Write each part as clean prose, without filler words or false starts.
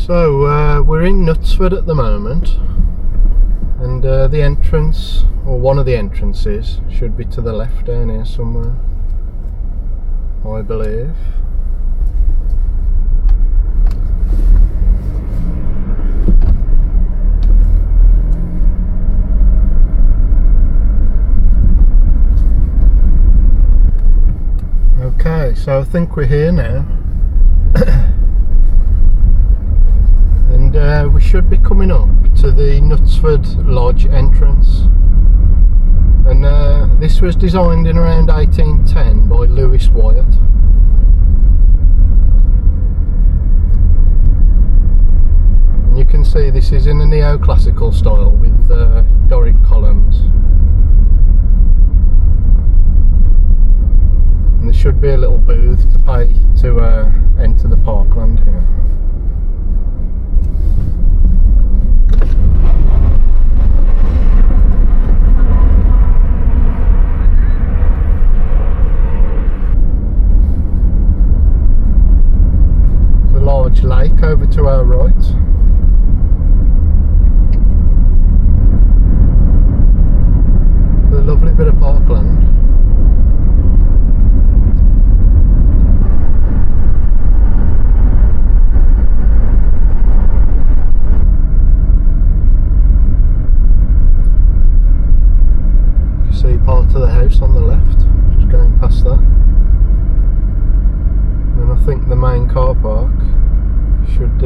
So we're in Knutsford at the moment, and the entrance, or one of the entrances, should be to the left down here somewhere, I believe. Okay, so I think we're here now. And we should be coming up to the Knutsford Lodge entrance. And this was designed in around 1810 by Lewis Wyatt. And you can see this is in a neoclassical style with Doric columns. And there should be a little booth to pay to enter the parkland here. Large lake over to our right. A lovely bit of parkland. You see part of the house on the left, just going past that. And I think the main car park should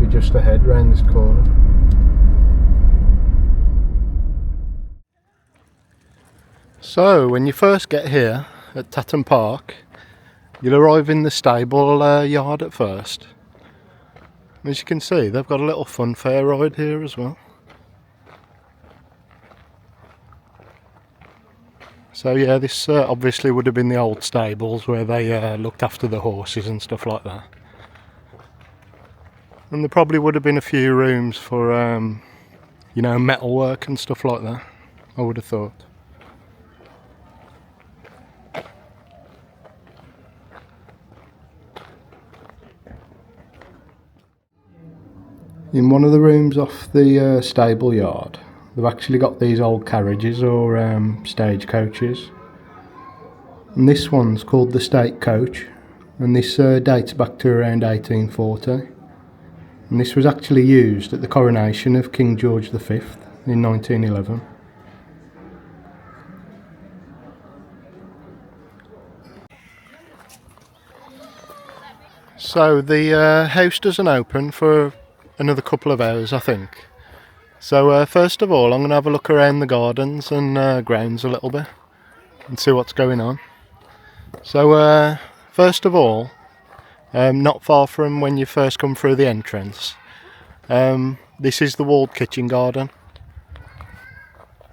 be just ahead round this corner. So when you first get here at Tatton Park, you'll arrive in the stable yard at first. As you can see, they've got a little fun fair ride here as well. So yeah, this obviously would have been the old stables where they looked after the horses and stuff like that. And there probably would have been a few rooms for, you know, metalwork and stuff like that, I would have thought. In one of the rooms off the stable yard, they've actually got these old carriages or stage coaches. And this one's called the State Coach, and this dates back to around 1840. And this was actually used at the coronation of King George V in 1911. So the house doesn't open for another couple of hours, I think. So first of all, I'm going to have a look around the gardens and grounds a little bit and see what's going on. So first of all, not far from when you first come through the entrance, this is the walled kitchen garden,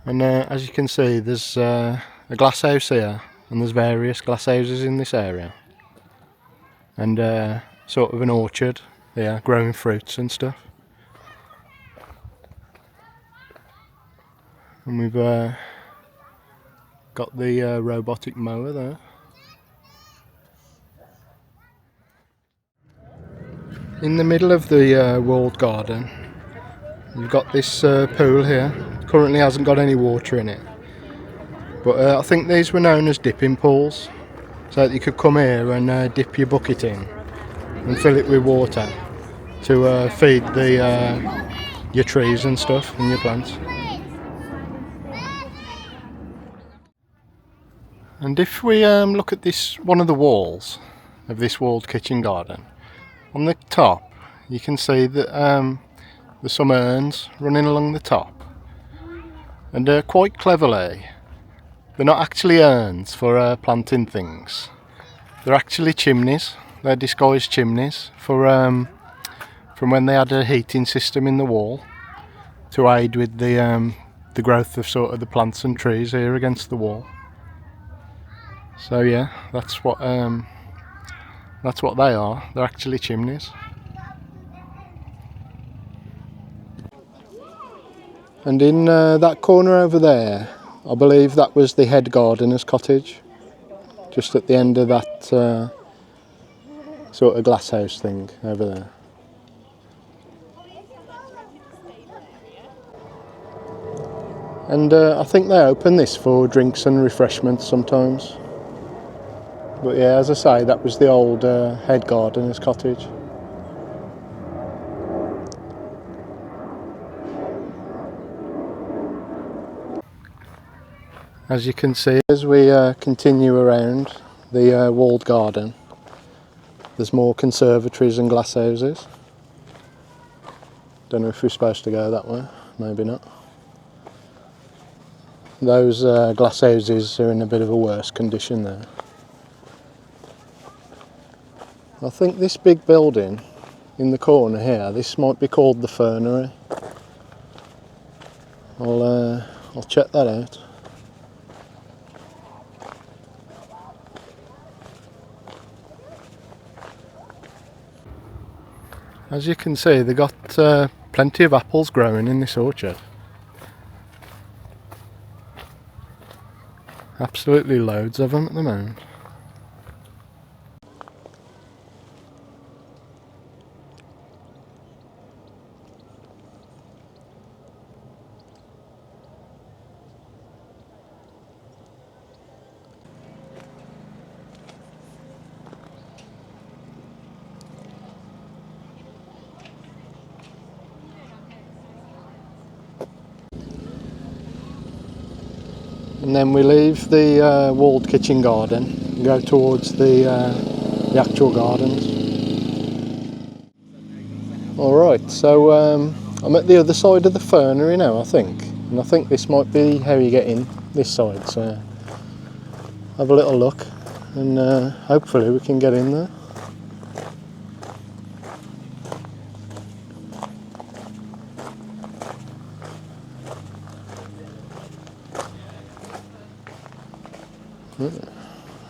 and as you can see, there's a glass house here, and there's various glass houses in this area, and sort of an orchard here growing fruits and stuff. And we've got the robotic mower there. In the middle of the walled garden, you've got this pool here. Currently hasn't got any water in it, but I think these were known as dipping pools, so that you could come here and dip your bucket in and fill it with water to feed your trees and stuff and your plants. And if we look at this, one of the walls of this walled kitchen garden, on the top you can see that there's some urns running along the top, and quite cleverly, they're not actually urns for planting things. They're actually chimneys. They're disguised chimneys for from when they had a heating system in the wall to aid with the growth of sort of the plants and trees here against the wall. So yeah, that's what they are. They're actually chimneys. And in that corner over there, I believe that was the head gardener's cottage, just at the end of that sort of glass house thing over there. And I think they open this for drinks and refreshments sometimes. But yeah, as I say, that was the old head gardener's cottage. As you can see, as we continue around the walled garden, there's more conservatories and glass houses. Don't know if we're supposed to go that way, maybe not. Those glass houses are in a bit of a worse condition there. I think this big building in the corner here, this might be called the fernery. I'll check that out. As you can see, they got plenty of apples growing in this orchard. Absolutely loads of them at the moment. And then we leave the walled kitchen garden and go towards the actual gardens. Alright, so I'm at the other side of the fernery now, I think. And I think this might be how you get in this side, so have a little look and hopefully we can get in there.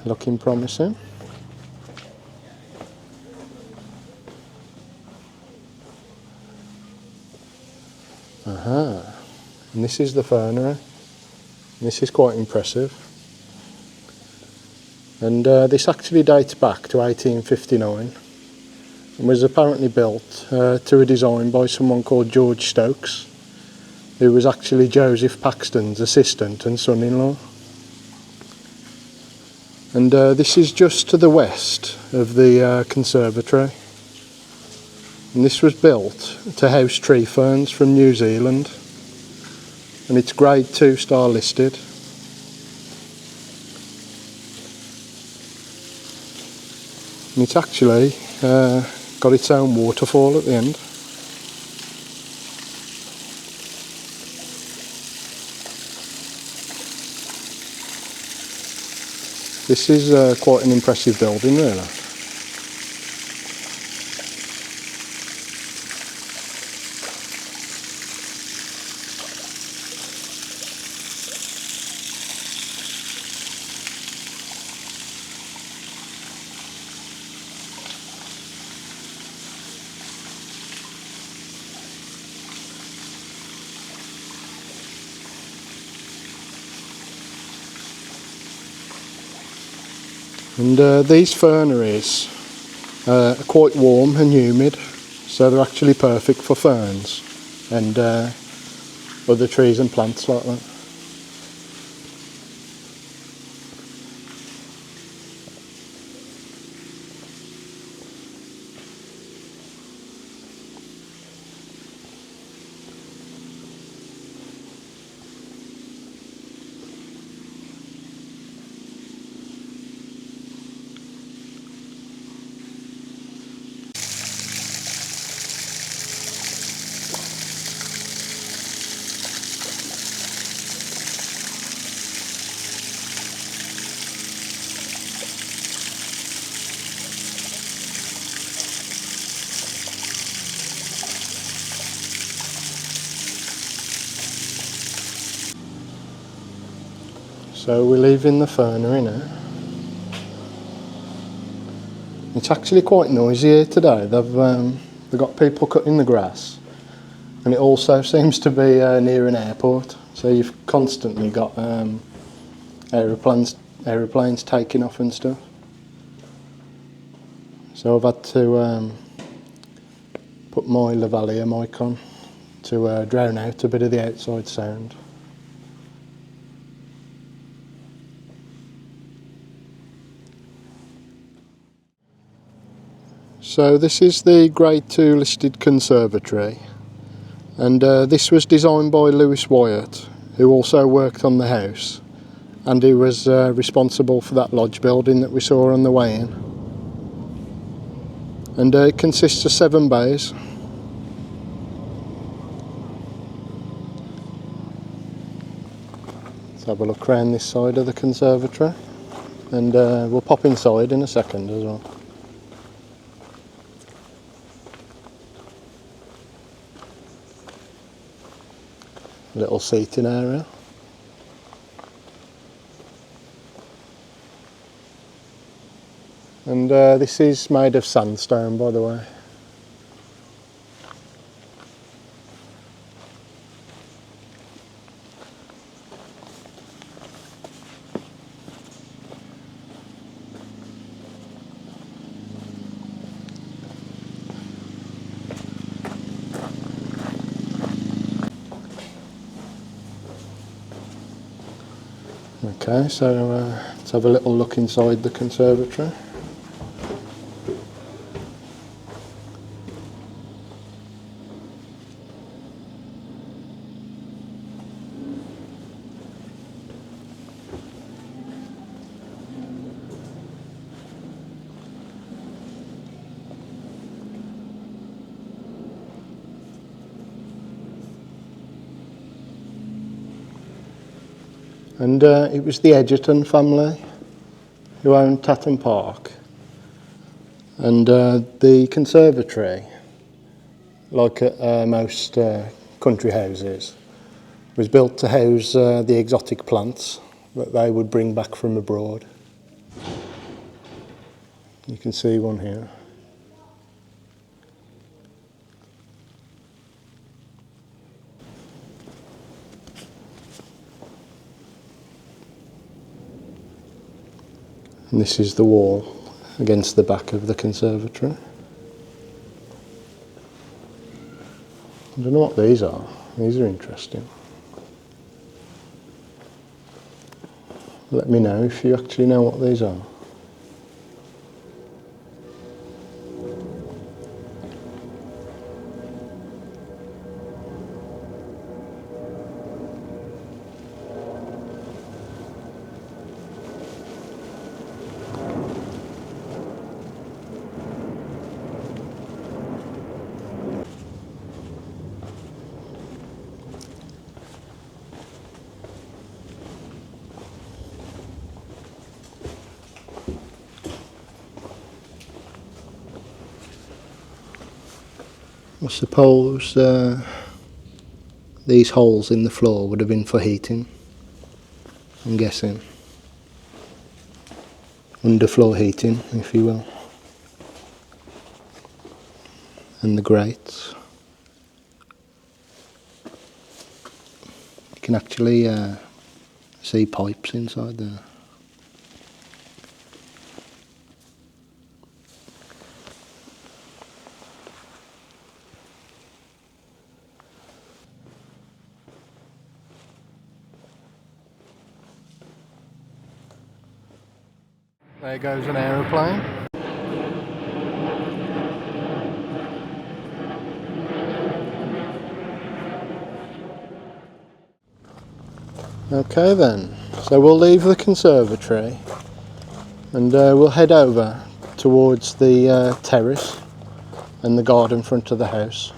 Looking promising. Aha, and this is the fernery. This is quite impressive. And this actually dates back to 1859 and was apparently built to a design by someone called George Stokes, who was actually Joseph Paxton's assistant and son-in-law. And this is just to the west of the conservatory. And this was built to house tree ferns from New Zealand. And it's grade 2 star listed. And it's actually got its own waterfall at the end. This is quite an impressive building, really. And these ferneries are quite warm and humid, so they're actually perfect for ferns and other trees and plants like that. So we're leaving the fernery now. It's actually quite noisy here today. They've got people cutting the grass, and it also seems to be near an airport. So you've constantly got aeroplanes taking off and stuff. So I've had to put my lavalier mic on to drown out a bit of the outside sound. So this is the Grade 2 listed conservatory, and this was designed by Lewis Wyatt, who also worked on the house, and he was responsible for that lodge building that we saw on the way in. And it consists of 7 bays. Let's have a look around this side of the conservatory, and we'll pop inside in a second as well. Little seating area. And this is made of sandstone, by the way. Okay, so let's have a little look inside the conservatory. And it was the Egerton family who owned Tatton Park. And the conservatory, like at most country houses, was built to house the exotic plants that they would bring back from abroad. You can see one here. And this is the wall against the back of the conservatory. I don't know what these are. These are interesting. Let me know if you actually know what these are. I suppose these holes in the floor would have been for heating, I'm guessing. Underfloor heating, if you will. And the grates. You can actually see pipes inside there. There goes an aeroplane. Okay then, so we'll leave the conservatory and we'll head over towards the terrace and the garden front of the house,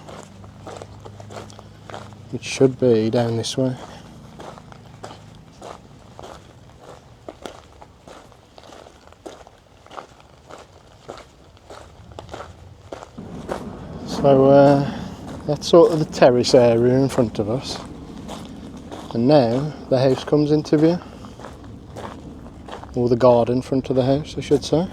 which should be down this way. So that's sort of the terrace area in front of us, and now the house comes into view, or the garden front of the house I should say.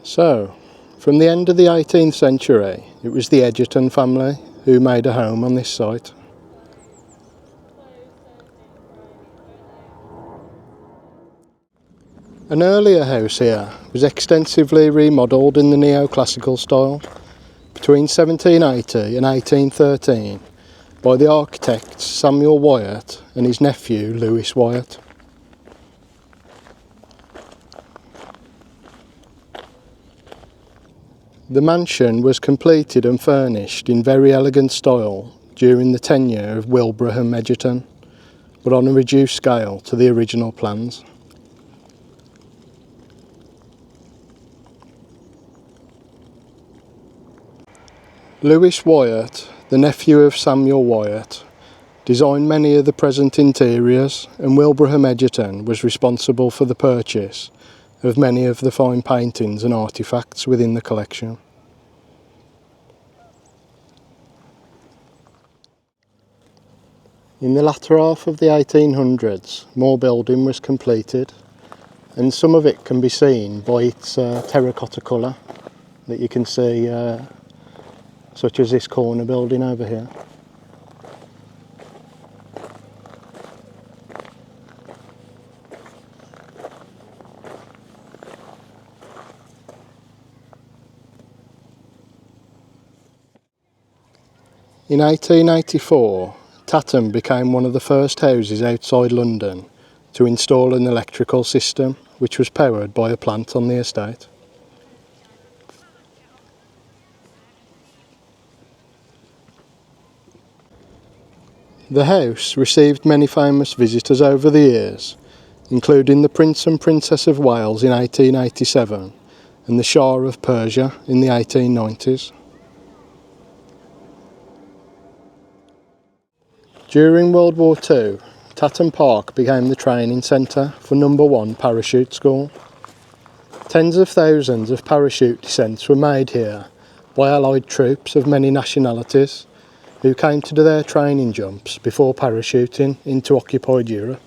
So, from the end of the 18th century, it was the Egerton family who made a home on this site. An earlier house here was extensively remodelled in the neoclassical style between 1780 and 1813 by the architects Samuel Wyatt and his nephew Lewis Wyatt. The mansion was completed and furnished in very elegant style during the tenure of Wilbraham Egerton, but on a reduced scale to the original plans. Lewis Wyatt, the nephew of Samuel Wyatt, designed many of the present interiors, and Wilbraham Egerton was responsible for the purchase of many of the fine paintings and artefacts within the collection. In the latter half of the 1800s, more building was completed, and some of it can be seen by its terracotta colour that you can see, such as this corner building over here. In 1884, Tatton became one of the first houses outside London to install an electrical system which was powered by a plant on the estate. The house received many famous visitors over the years, including the Prince and Princess of Wales in 1887 and the Shah of Persia in the 1890s. During World War II, Tatton Park became the training centre for No. 1 Parachute School. Tens of thousands of parachute descents were made here by Allied troops of many nationalities who came to do their training jumps before parachuting into occupied Europe.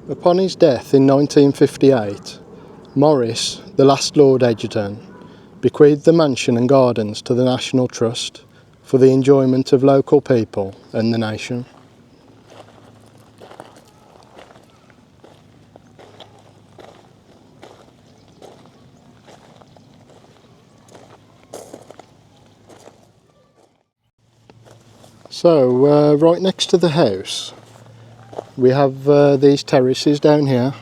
Upon his death in 1958, Maurice, the last Lord Egerton, bequeathed the mansion and gardens to the National Trust for the enjoyment of local people and the nation. So, right next to the house, we have these terraces down here,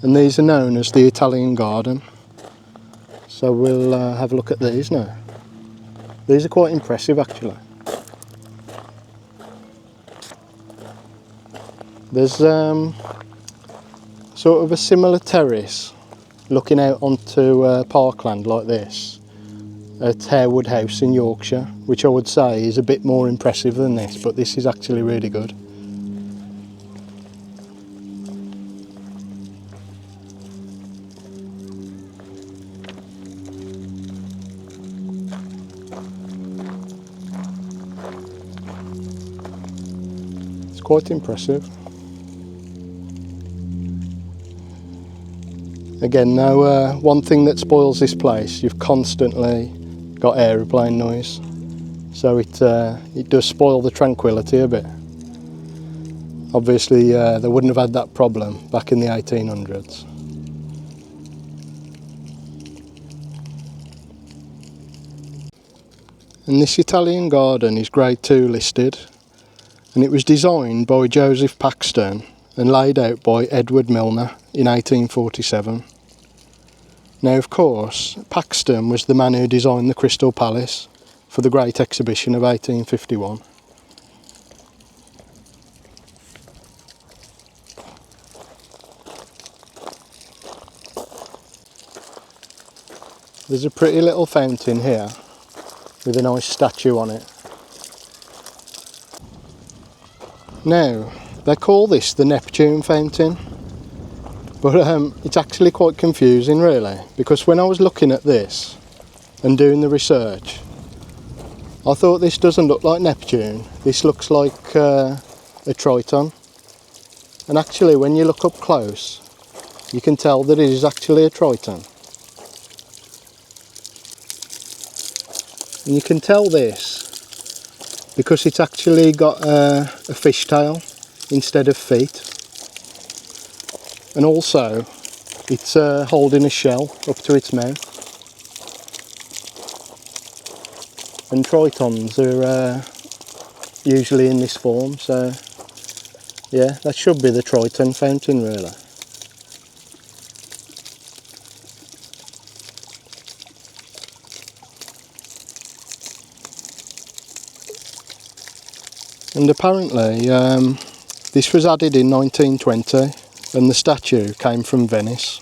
and these are known as the Italian garden. So we'll have a look at these now. These are quite impressive actually. There's sort of a similar terrace looking out onto parkland like this at Harewood House in Yorkshire, which I would say is a bit more impressive than this, but this is actually really good. It's quite impressive. Again, now one thing that spoils this place, you've constantly got aeroplane noise, so it does spoil the tranquility a bit. Obviously they wouldn't have had that problem back in the 1800s. And this Italian garden is Grade 2 listed, and it was designed by Joseph Paxton and laid out by Edward Milner in 1847. Now, of course, Paxton was the man who designed the Crystal Palace for the Great Exhibition of 1851. There's a pretty little fountain here with a nice statue on it. Now, they call this the Neptune fountain, but it's actually quite confusing really, because when I was looking at this and doing the research, I thought this doesn't look like Neptune. This looks like a Triton, and actually when you look up close you can tell that it is actually a Triton. And you can tell this because it's actually got a fishtail instead of feet, and also it's holding a shell up to its mouth. And Tritons are usually in this form, so yeah, that should be the Triton fountain really. And apparently this was added in 1920 and the statue came from Venice.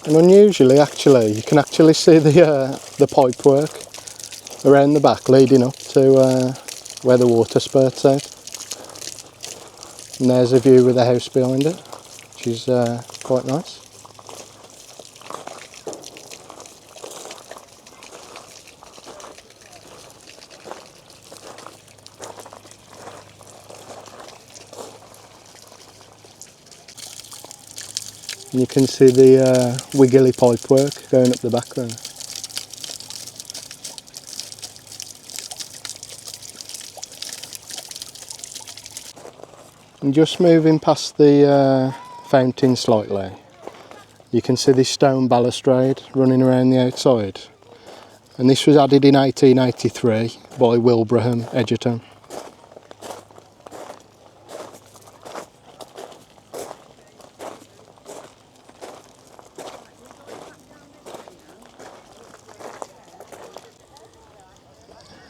And unusually, actually, you can actually see the pipework around the back leading up to where the water spurts out. And there's a view with the house behind it, which is quite nice. And you can see the wiggly pipework going up the back there. And just moving past the fountain slightly, you can see this stone balustrade running around the outside. And this was added in 1883 by Wilbraham Egerton.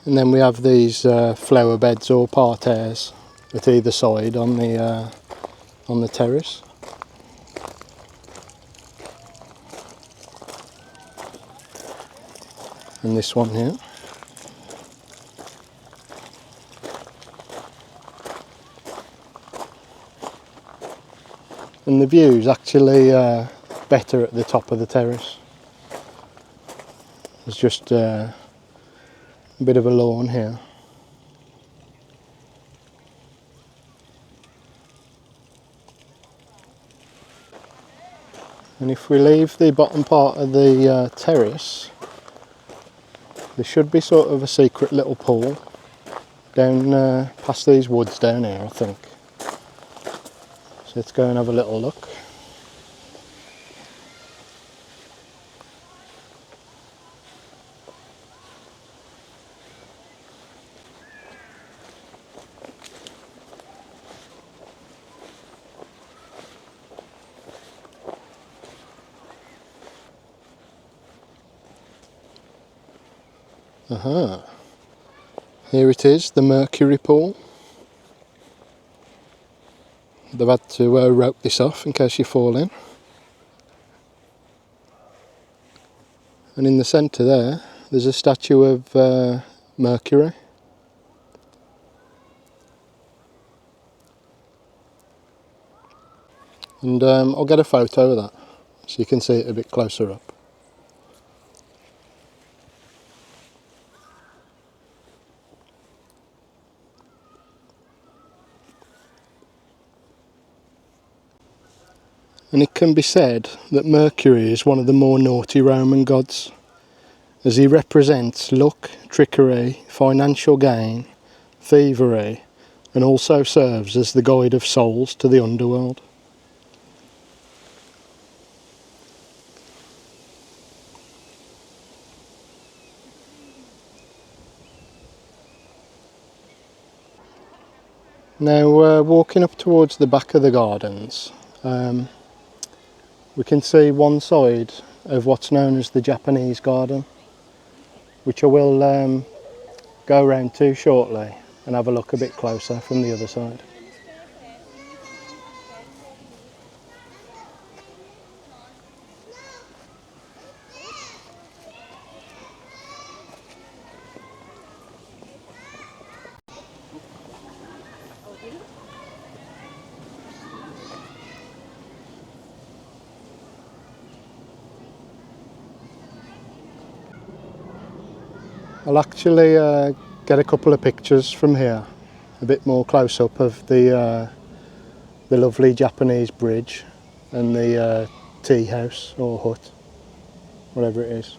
And then we have these flower beds or parterres at either side on the terrace. And this one here. And the view is actually better at the top of the terrace. There's just a bit of a lawn here. And if we leave the bottom part of the terrace, there should be sort of a secret little pool down past these woods down here, I think. So let's go and have a little look. Aha, here it is, the Mercury pool. They've had to rope this off in case you fall in. And in the centre there, there's a statue of Mercury. And I'll get a photo of that so you can see it a bit closer up. And it can be said that Mercury is one of the more naughty Roman gods, as he represents luck, trickery, financial gain, thievery, and also serves as the guide of souls to the underworld. Now walking up towards the back of the gardens, we can see one side of what's known as the Japanese garden, which I will go round to shortly and have a look a bit closer from the other side. I'll actually get a couple of pictures from here, a bit more close up of the lovely Japanese bridge and the tea house or hut, whatever it is.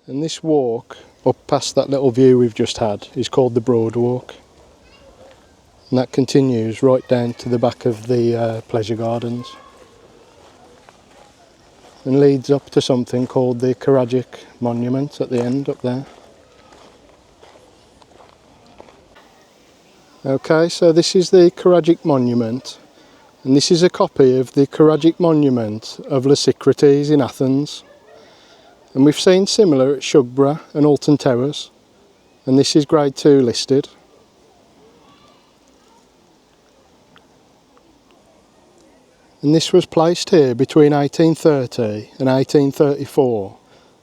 And this walk up past that little view we've just had is called the Broad Walk, and that continues right down to the back of the pleasure gardens and leads up to something called the Karadzic Monument at the end up there. Okay, so this is the Karadzic Monument, and this is a copy of the Karadzic Monument of Lysicrates in Athens. And we've seen similar at Shugborough and Alton Towers, and this is grade 2 listed. And this was placed here between 1830 and 1834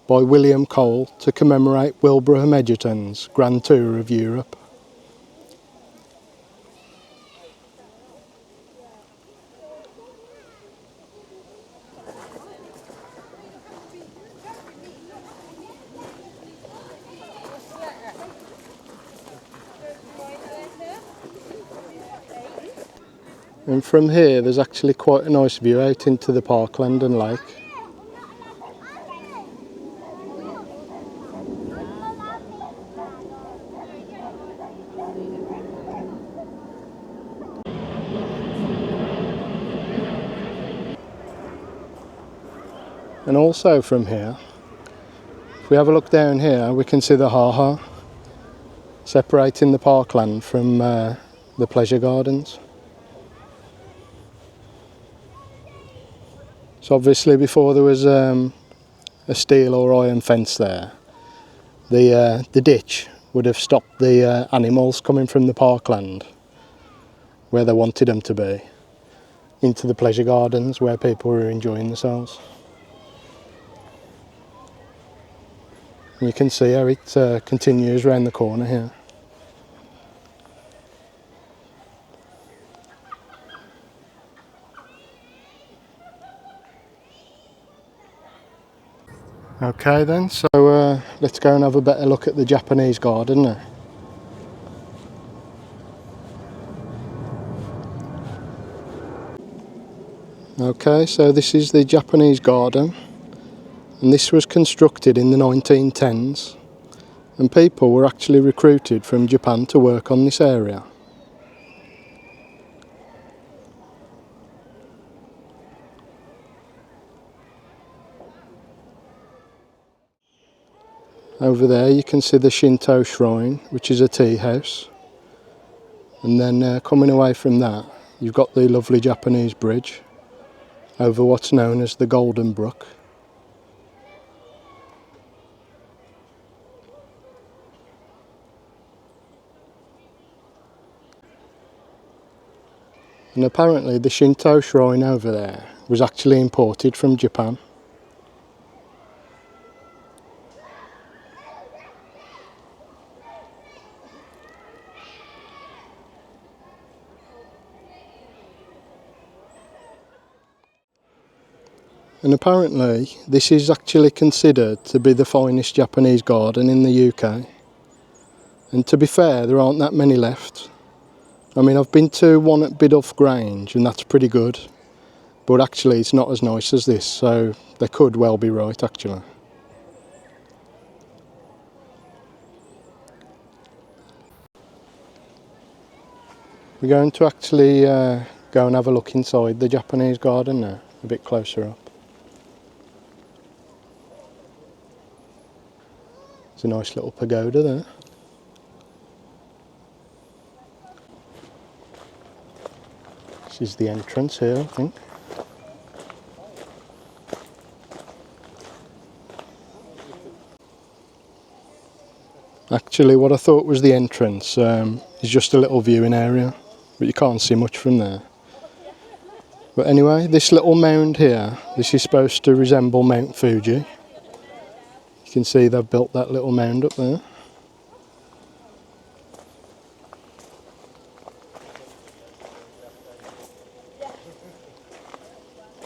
by William Cole to commemorate Wilbraham Egerton's Grand Tour of Europe. And from here there's actually quite a nice view out into the parkland and lake. And also from here, if we have a look down here, we can see the ha-ha separating the parkland from the pleasure gardens. So obviously before there was a steel or iron fence there, the ditch would have stopped the animals coming from the parkland where they wanted them to be into the pleasure gardens where people were enjoying themselves. And you can see how it continues around the corner here. Okay then, so let's go and have a better look at the Japanese garden now. Okay, so this is the Japanese garden, and this was constructed in the 1910s, and people were actually recruited from Japan to work on this area. Over there you can see the Shinto shrine, which is a tea house, and then coming away from that you've got the lovely Japanese bridge over what's known as the Golden Brook. And apparently the Shinto shrine over there was actually imported from Japan. And apparently this is actually considered to be the finest Japanese garden in the UK. And to be fair, there aren't that many left. I mean, I've been to one at Biddulph Grange and that's pretty good, but actually it's not as nice as this, so they could well be right actually. We're going to actually go and have a look inside the Japanese garden now, a bit closer up. There's a nice little pagoda there. This is the entrance here, I think. Actually, what I thought was the entrance is just a little viewing area, but you can't see much from there. But anyway, this little mound here, this is supposed to resemble Mount Fuji. You can see they've built that little mound up there.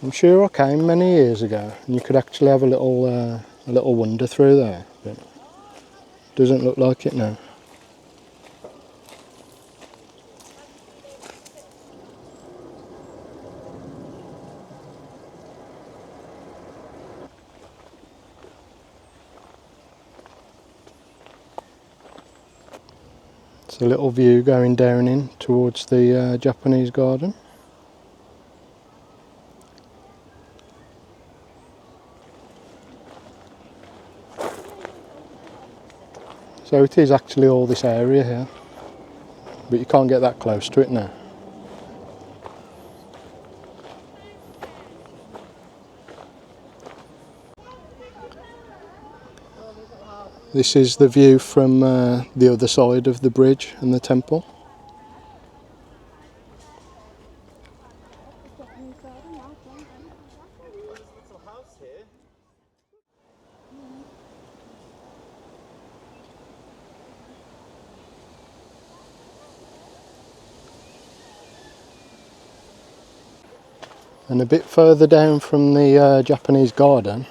I'm sure I came many years ago and you could actually have a little wander through there, but it doesn't look like it now. It's a little view going down in towards the Japanese garden. So it is actually all this area here, but you can't get that close to it now. This is the view from the other side of the bridge and the temple. And a bit further down from the Japanese garden,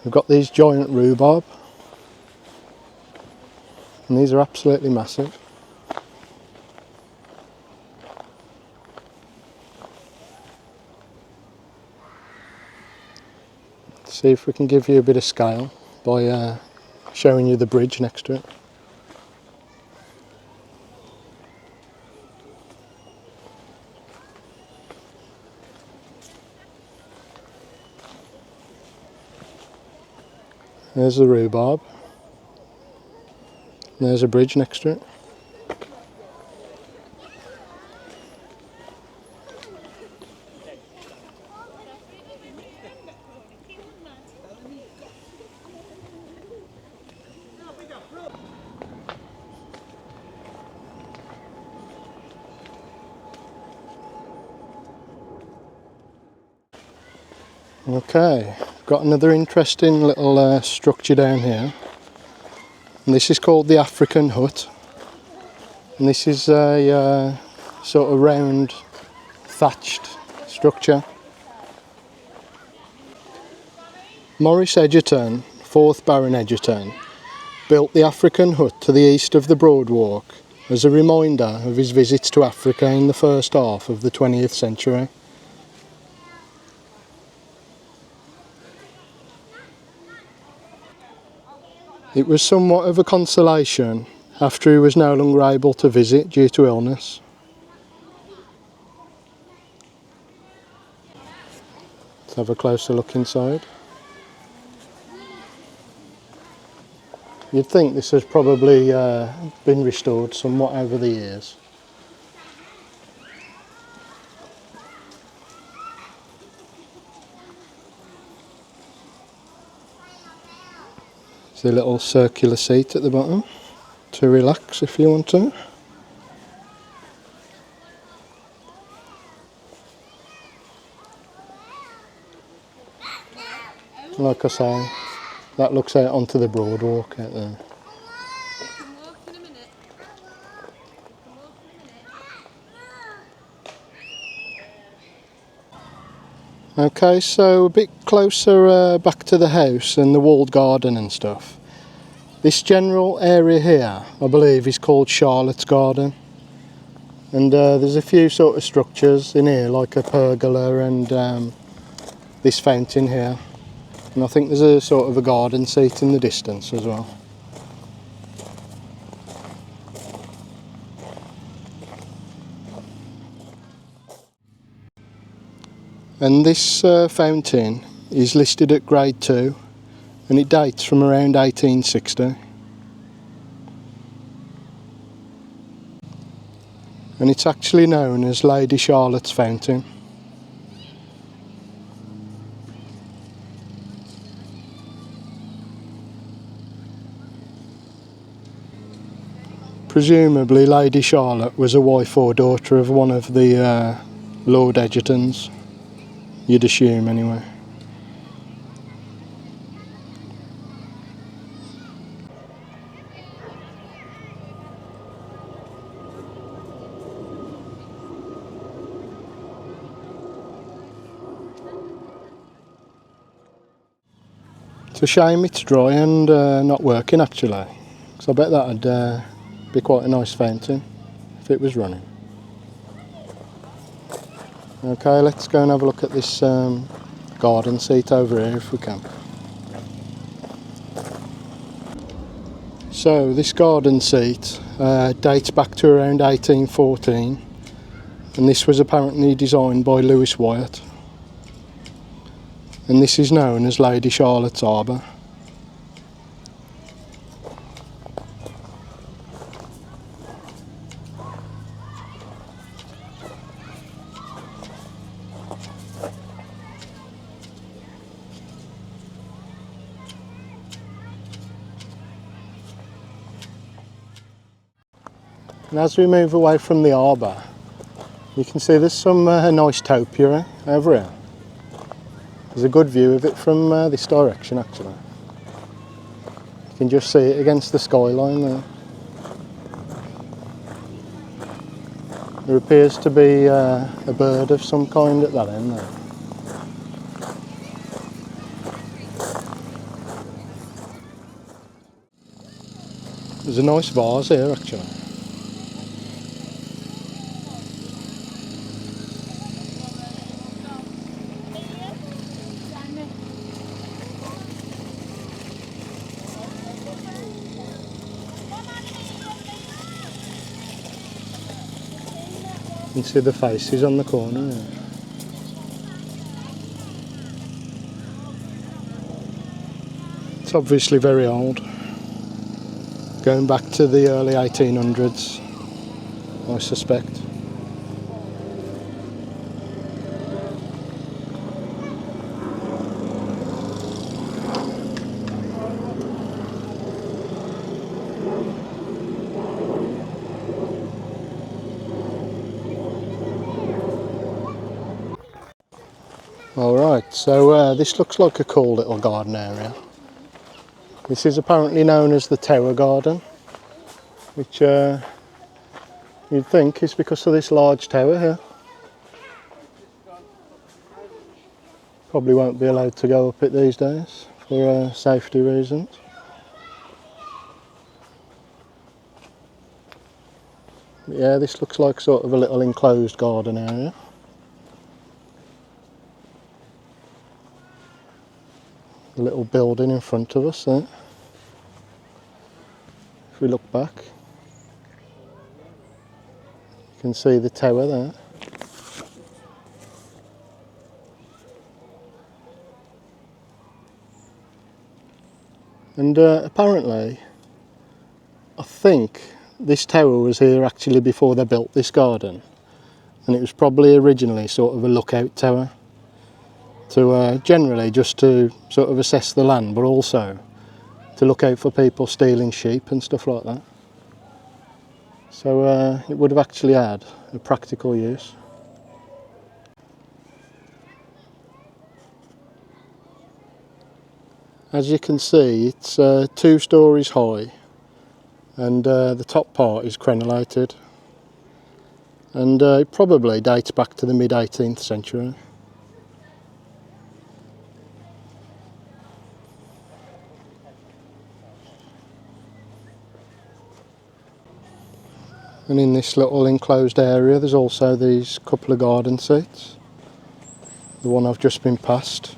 we've got these giant rhubarb, and these are absolutely massive. See if we can give you a bit of scale by showing you the bridge next to it. There's the rhubarb. There's a bridge next to it. Okay, got another interesting little structure down here. And this is called the African hut. And this is a sort of round thatched structure. Maurice Egerton, 4th Baron Egerton, built the African hut to the east of the Broadwalk as a reminder of his visits to Africa in the first half of the 20th century. It was somewhat of a consolation after he was no longer able to visit due to illness. Let's have a closer look inside. You'd think this has probably been restored somewhat over the years. There's a little circular seat at the bottom to relax if you want to. Like I say, that looks out onto the Broadwalk out there. Okay, so a bit closer back to the house and the walled garden and stuff. This general area here, I believe, is called Charlotte's Garden. And there's a few sort of structures in here, like a pergola and this fountain here. And I think there's a sort of a garden seat in the distance as well. And this fountain is listed at grade 2 and it dates from around 1860. And it's actually known as Lady Charlotte's Fountain. Presumably Lady Charlotte was a wife or daughter of one of the Lord Egertons, you'd assume anyway. It's a shame it's dry and not working actually, because I bet that'd be quite a nice fountain if it was running. Okay, let's go and have a look at this garden seat over here if we can. So this garden seat dates back to around 1814, and this was apparently designed by Lewis Wyatt, and this is known as Lady Charlotte's Arbour. And as we move away from the arbour, you can see there's some nice topiary over here. There's a good view of it from this direction actually. You can just see it against the skyline there. There appears to be a bird of some kind at that end there. There's a nice vase here actually. You can see the faces on the corner there. It's obviously very old, going back to the early 1800s, I suspect. Alright, so this looks like a cool little garden area. This is apparently known as the Tower Garden, which you'd think is because of this large tower here. Probably won't be allowed to go up it these days for safety reasons. But yeah, this looks like sort of a little enclosed garden area. A little building in front of us there. If we look back, you can see the tower there. And apparently, I think this tower was here actually before they built this garden, and it was probably originally sort of a lookout tower to generally just to sort of assess the land, but also to look out for people stealing sheep and stuff like that. So it would have actually had a practical use. As you can see, it's 2 stories high, and the top part is crenellated, and it probably dates back to the mid-18th century. And in this little enclosed area there's also these couple of garden seats. The one I've just been past.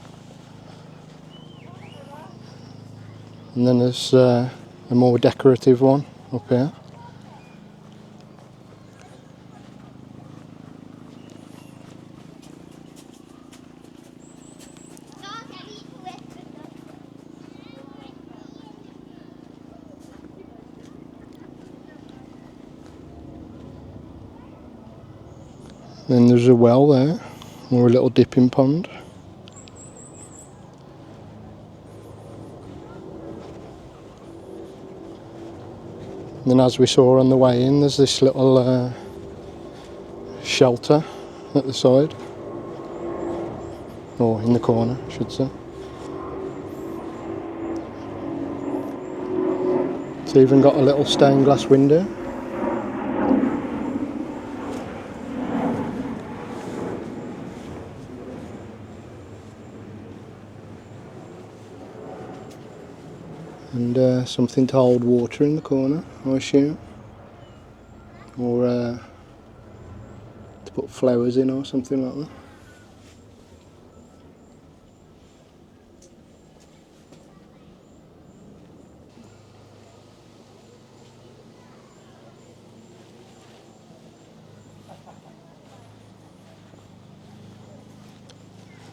And then there's a more decorative one up here. Then there's a well there, or a little dipping pond. And then as we saw on the way in, there's this little shelter at the side, or in the corner I should say. It's even got a little stained glass window. And something to hold water in the corner, I assume. Or to put flowers in or something like that.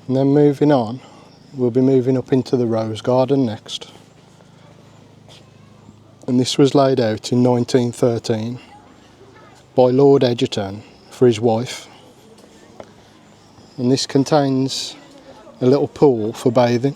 And then moving on, we'll be moving up into the rose garden next. And this was laid out in 1913 by Lord Egerton for his wife. And this contains a little pool for bathing.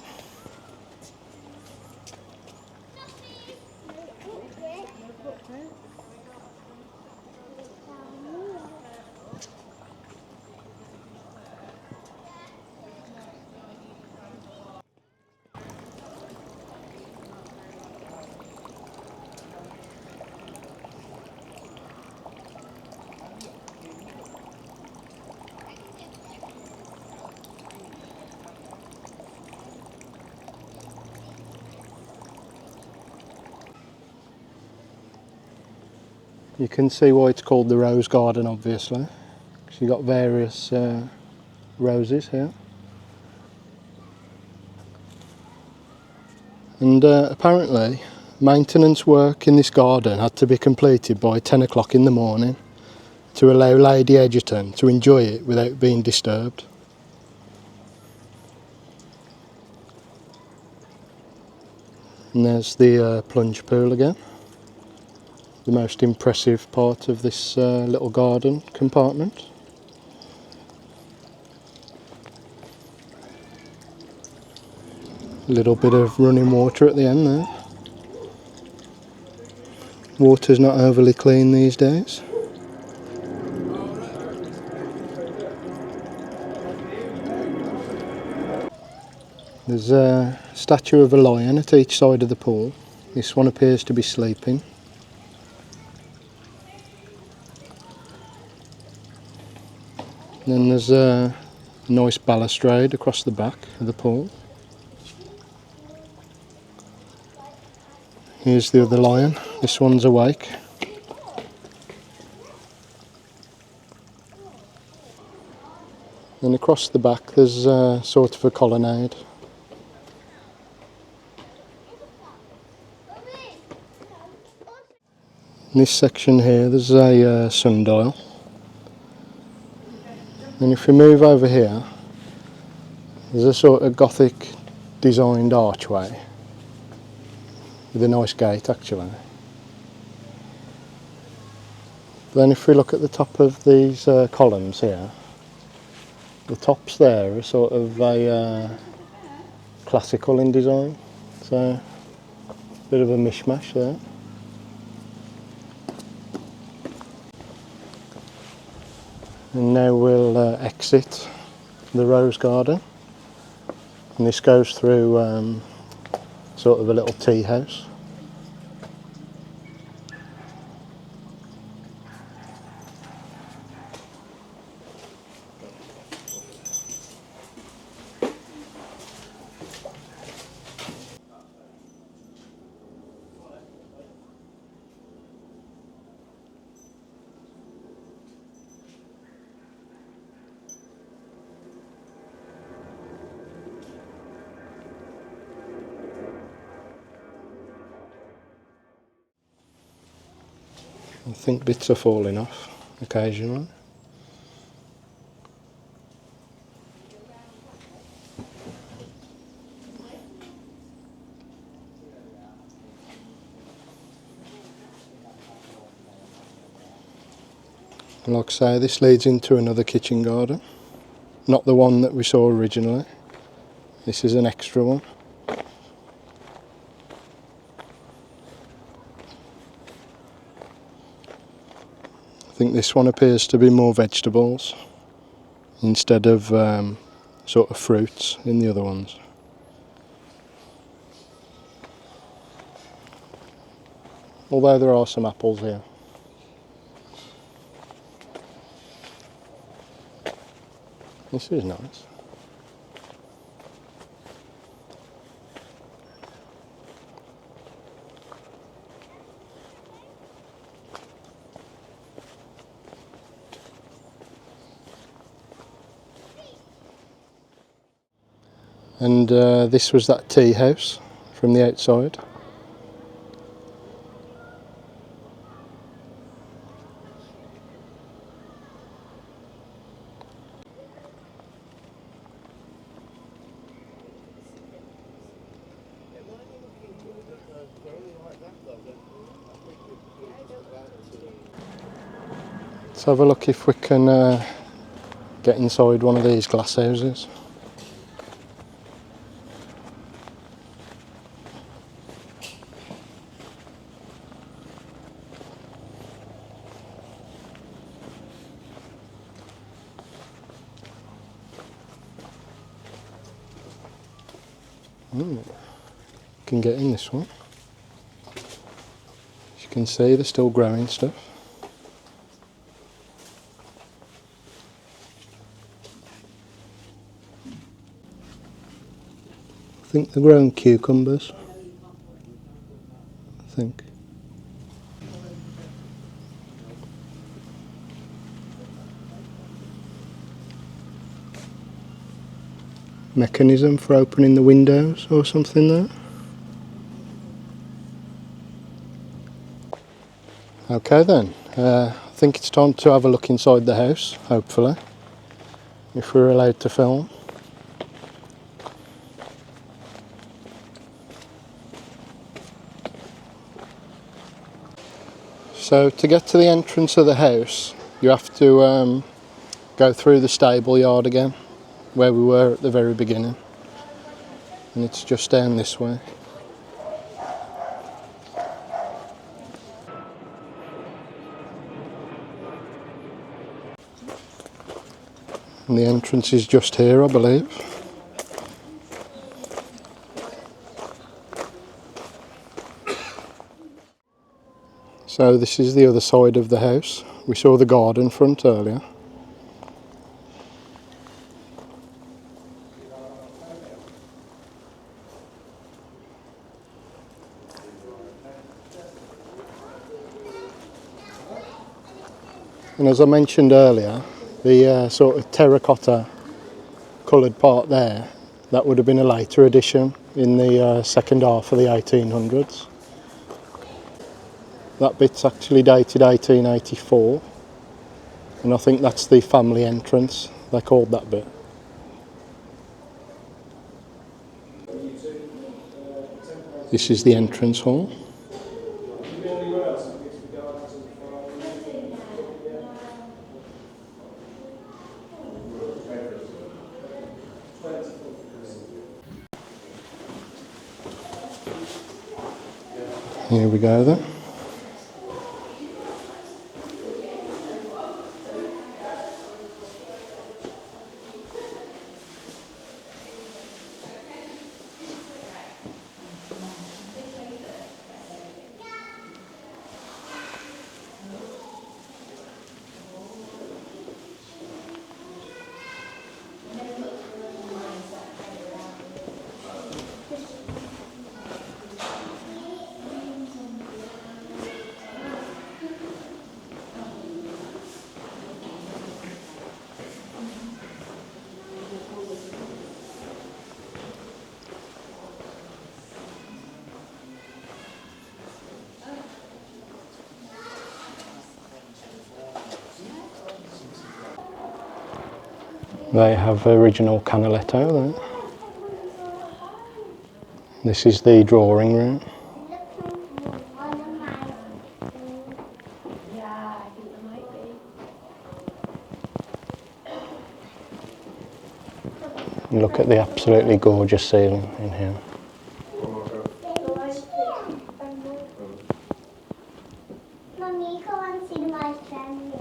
You can see why it's called the rose garden, obviously. You've got various roses here. And apparently maintenance work in this garden had to be completed by 10 o'clock in the morning to allow Lady Egerton to enjoy it without being disturbed. And there's the plunge pool again, the most impressive part of this little garden compartment. A little bit of running water at the end there. Water's not overly clean these days. There's a statue of a lion at each side of the pool. This one appears to be sleeping. Then there's a nice balustrade across the back of the pool. Here's the other lion. This one's awake. Then across the back there's sort of a colonnade. In this section here there's a sundial. And if we move over here, there's a sort of Gothic designed archway with a nice gate actually. Then if we look at the top of these columns here, the tops there are sort of a classical in design, so a bit of a mishmash there. And now we'll exit the rose garden, and this goes through sort of a little tea house. I think bits are falling off occasionally. And like I say, this leads into another kitchen garden. Not the one that we saw originally. This is an extra one. I think this one appears to be more vegetables instead of sort of fruits in the other ones. Although there are some apples here. This is nice. and this was that tea house from the outside. Let's have a look if we can get inside one of these glass houses. Can get in this one. As you can see, they're still growing stuff. I think they're growing cucumbers. I think. Mechanism for opening the windows or something there. Okay then, I think it's time to have a look inside the house, hopefully, if we're allowed to film. So to get to the entrance of the house, you have to go through the stable yard again, where we were at the very beginning, and it's just down this way. And the entrance is just here, I believe. So this is the other side of the house. We saw the garden front earlier. And as I mentioned earlier, the sort of terracotta coloured part there, that would have been a later addition in the second half of the 1800s. That bit's actually dated 1884, and I think that's the family entrance, they called that bit. This is the entrance hall. Here we go then. They have original canaletto there. This is the drawing room. And look at the absolutely gorgeous ceiling in here. Mommy, go and see my friend.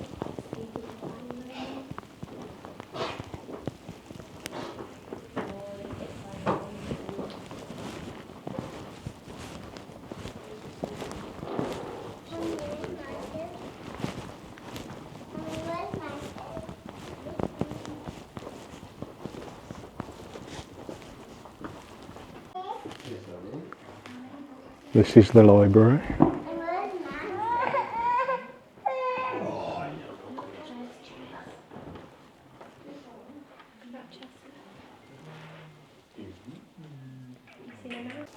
This is the library. Okay.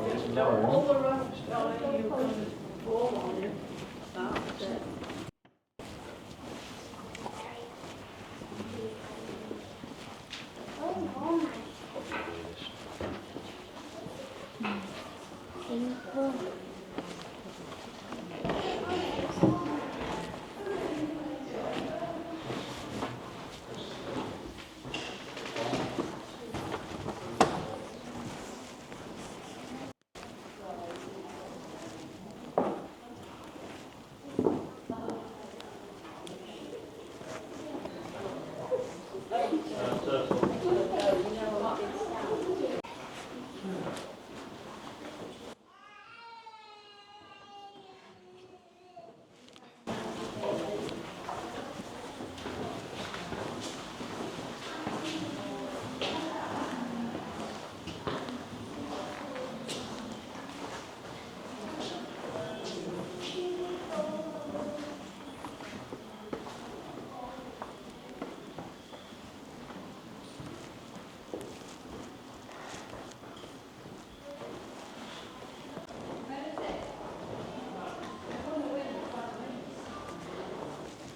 Okay, now we have to look for the,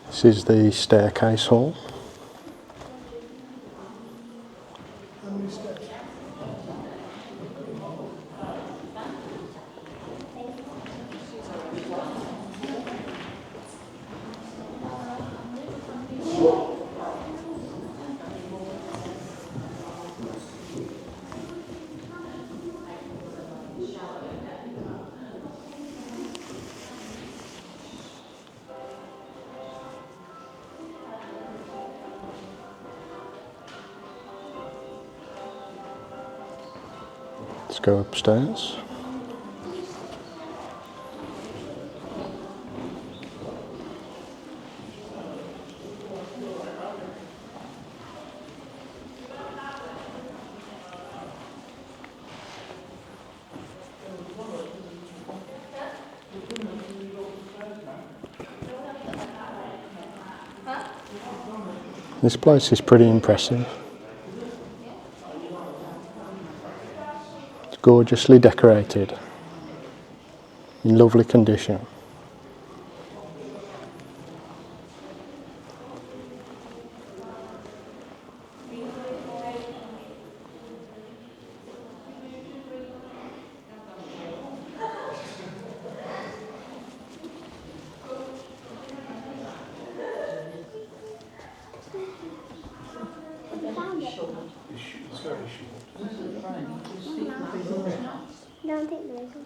This is the staircase hall. Let's go upstairs. This place is pretty impressive. It's gorgeously decorated, in lovely condition. don't take those.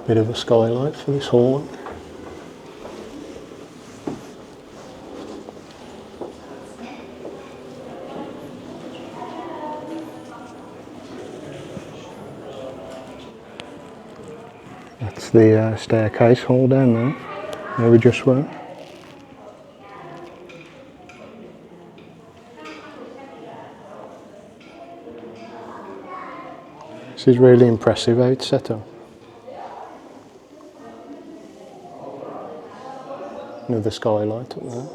Bit of a skylight for this hall. That's the staircase hall down there, where we just were. This is really impressive how it's set up. Another skylight up there.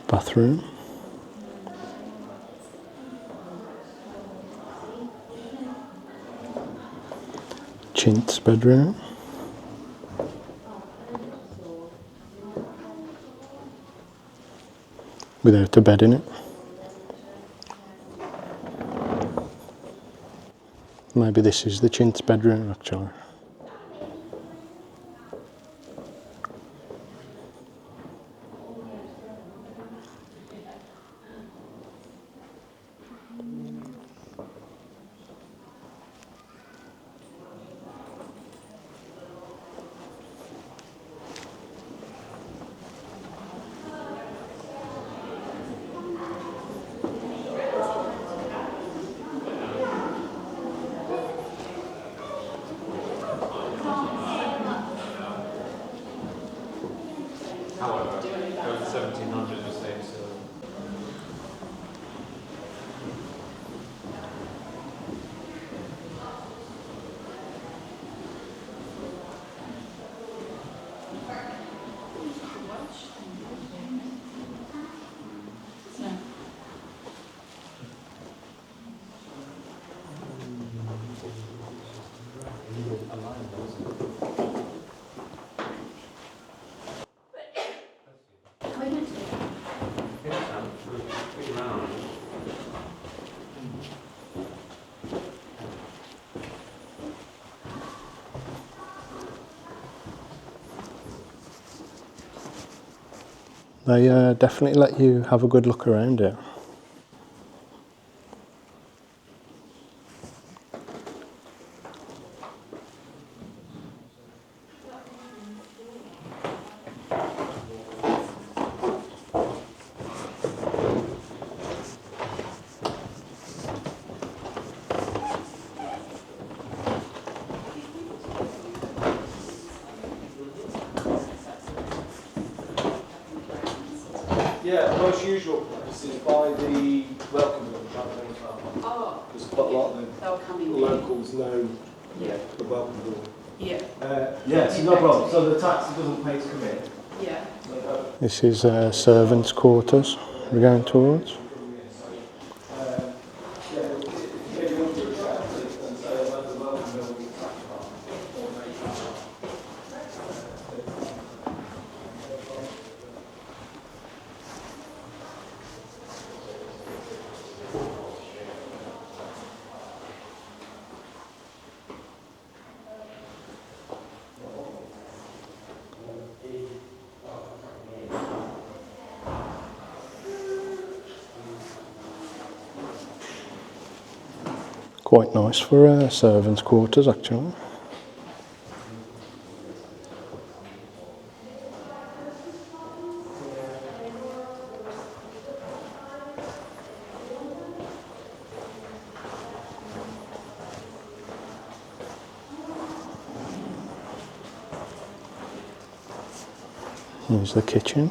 Bathroom. Chintz bedroom. without a bed in it. Maybe this is the chintz bedroom actually. However, go for 1700 mistakes. They definitely let you have a good look around here. Yeah, the most usual place is by the welcome room, Champagne Club. Oh, Because quite a lot of they'll come the in. locals know Yeah. the welcome room. Yeah. Yeah, so no problem. So the taxi doesn't pay to come in. Yeah. This is servants' quarters we're going towards. Quite nice for servants' quarters actually. Here's the kitchen.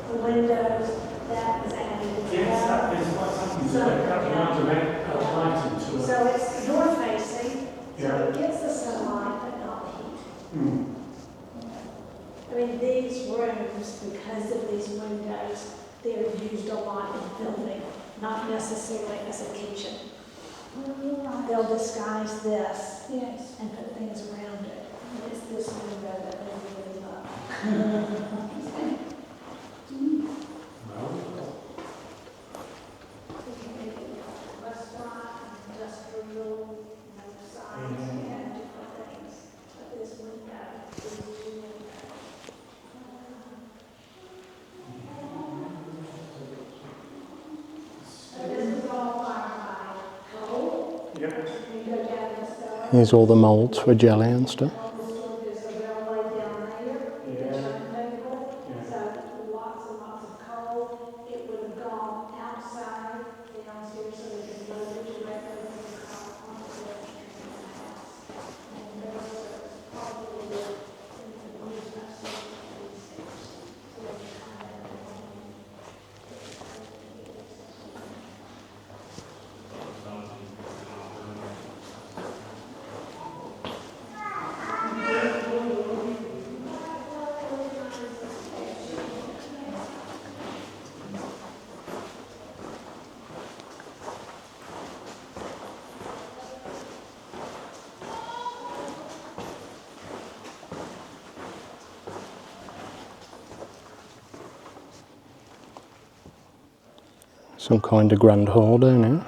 The windows, that was added. Yes, that is what's happened to it. That amount of lighting to it. So it's north facing, so Yeah. it gets the sunlight but not the heat. Hmm. I mean, these rooms, because of these windows, they're used a lot in building, not necessarily as a kitchen. They'll disguise this and put things around it. And it's this window that they really love. We can make it restaurant, industrial, size, and different things. But this window is really so this is all firefight. Coal, Yeah. we go down the cellar. Here's all the moulds for jelly and stuff. There's a railway down there, the Yeah. turntable, Yeah. so lots and lots of coal. It would have gone outside, downstairs, so they could load it directly from the car onto the house. And those are probably the things that we use most of these days. So they can come in and Some kind of grand hall down here.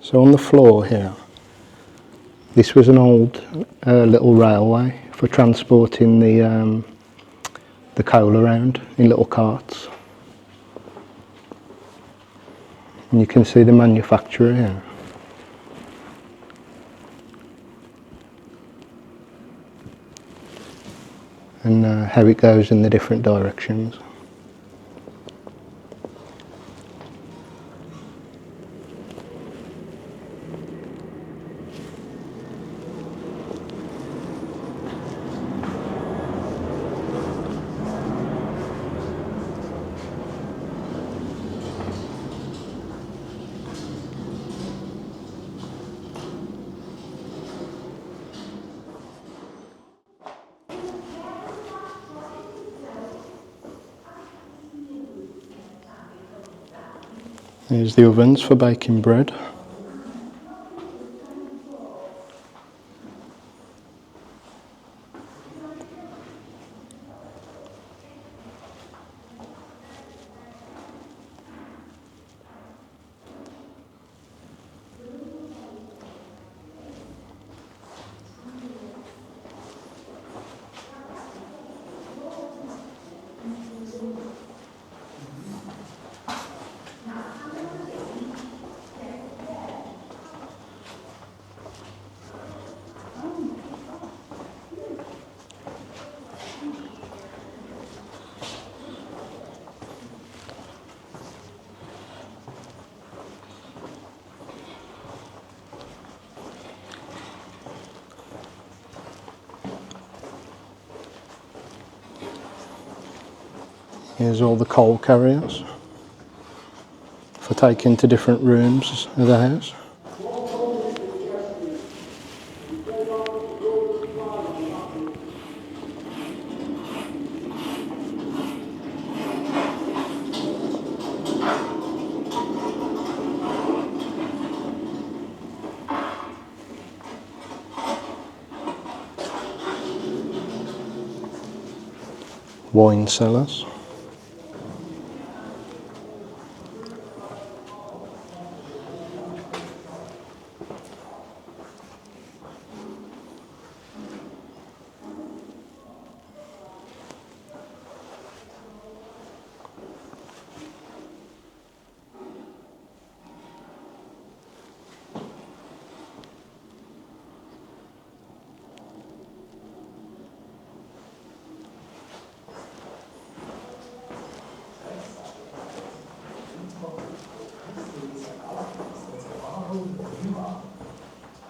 So on the floor here, this was an old little railway for transporting the coal around in little carts. And you can see the manufacturer here. And how it goes in the different directions. Here's the ovens for baking bread. Here's all the coal carriers for taking to different rooms of the house. Wine cellars.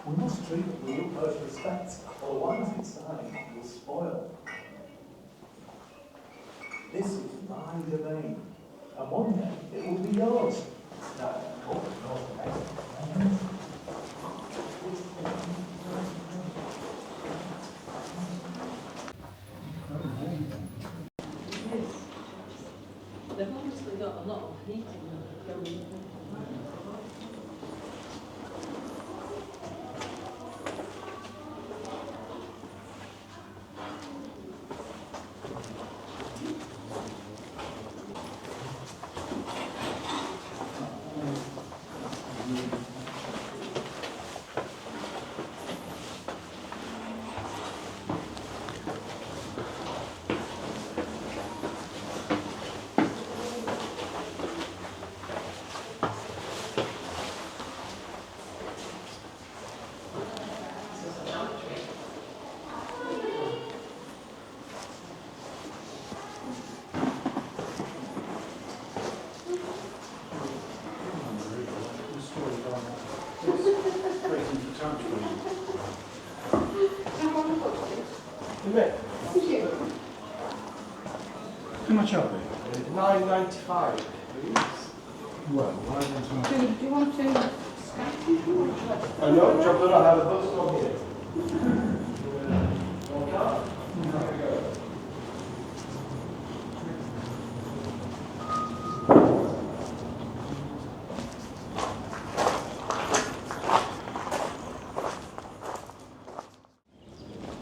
We must treat them with utmost respect, otherwise it's time will spoil. This is my domain. And one day it will be yours. No, oh, no. They've obviously got a lot of heating going. How much are they? £9.95, please. Well, why don't I? Do you want to I know, chocolate, I have a bus stop here.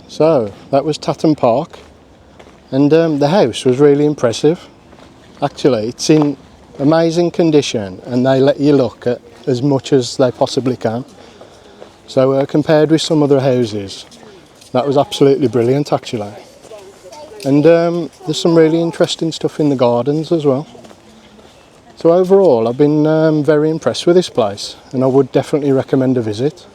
So that was Tatton Park, and the house was really impressive. Actually, it's in amazing condition, and they let you look at as much as they possibly can. So compared with some other houses, that was absolutely brilliant actually. And there's some really interesting stuff in the gardens as well. So overall, I've been very impressed with this place, and I would definitely recommend a visit.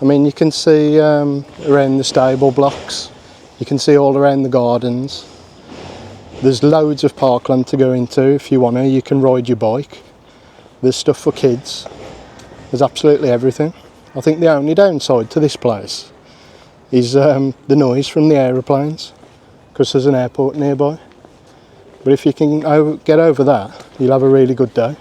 I mean, you can see around the stable blocks, you can see all around the gardens. There's loads of parkland to go into if you want to. You can ride your bike. There's stuff for kids. There's absolutely everything. I think the only downside to this place is the noise from the aeroplanes, because there's an airport nearby. But if you can get over that, you'll have a really good day.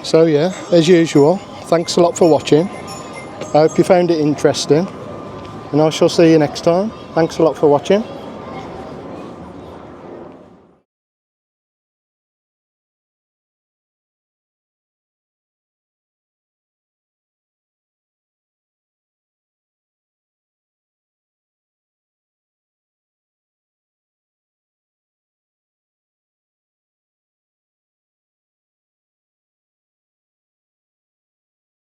So yeah, as usual, thanks a lot for watching. I hope you found it interesting, and I shall see you next time. Thanks a lot for watching.